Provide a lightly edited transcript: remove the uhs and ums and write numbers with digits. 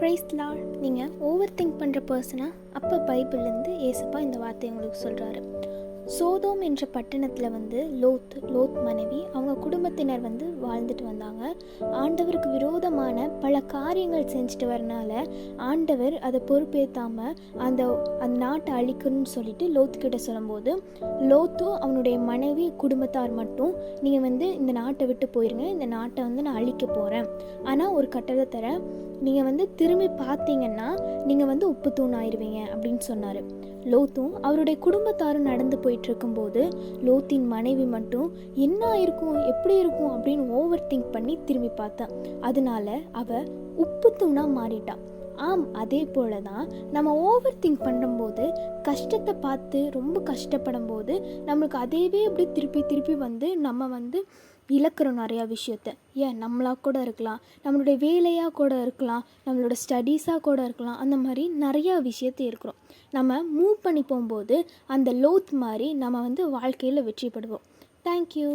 Price Lord. நீங்கள் overthink பண்ணுற பர்சனா அப்போ பைபிள்லேருந்து ஏசப்பா இந்த வார்த்தையை உங்களுக்கு சொல்கிறாரு. சோதோம் என்ற பட்டணத்தில் லோத் மனைவி அவங்க குடும்பத்தினர் வாழ்ந்துட்டு வந்தாங்க. ஆண்டவருக்கு விரோதமான பல காரியங்கள் செஞ்சுட்டு வரனால ஆண்டவர் அதை பொறுப்பேற்றாமல் அந்த நாட்டை அழிக்கணும்னு சொல்லிட்டு லோத்துக்கிட்ட சொல்லும்போது, லோத்தும் அவனுடைய மனைவி குடும்பத்தார் மட்டும் நீங்கள் இந்த நாட்டை விட்டு போயிருங்க, இந்த நாட்டை நான் அழிக்க போகிறேன், ஆனால் ஒரு கட்டளை தரேன், நீங்கள் திரும்பி பார்த்தீங்கன்னா நீங்கள் உப்பு தூண் ஆயிடுவீங்க அப்படின்னு சொன்னார். லோத்தும் அவருடைய குடும்பத்தாரும் நடந்து போயிட்டு இருக்கும்போது லோத்தின் மனைவி மட்டும் என்ன ஆயிருக்கும், எப்படி இருக்கும் அப்படின்னு ஓவர் திங்க் பண்ணி திரும்பி பார்த்தான். அதனால அவ உப்பு தூணா மாறிட்டான். அதே போல தான் நம்ம ஓவர் திங்க் பண்ணும்போது கஷ்டத்தை பார்த்து ரொம்ப கஷ்டப்படும் போது நம்மளுக்கு அதேவே அப்படி திருப்பி நம்ம இழக்கிறோம் நிறையா விஷயத்த. ஏன் நம்மளாக கூட இருக்கலாம், நம்மளுடைய வேலையாக கூட இருக்கலாம், நம்மளோட ஸ்டடீஸாக கூட இருக்கலாம். அந்த மாதிரி நிறையா விஷயத்த இருக்கிறோம். நம்ம மூவ் பண்ணி போகும்போது அந்த லோத் மாதிரி நம்ம வாழ்க்கையில் வெற்றி பெறுவோம். தேங்க்யூ.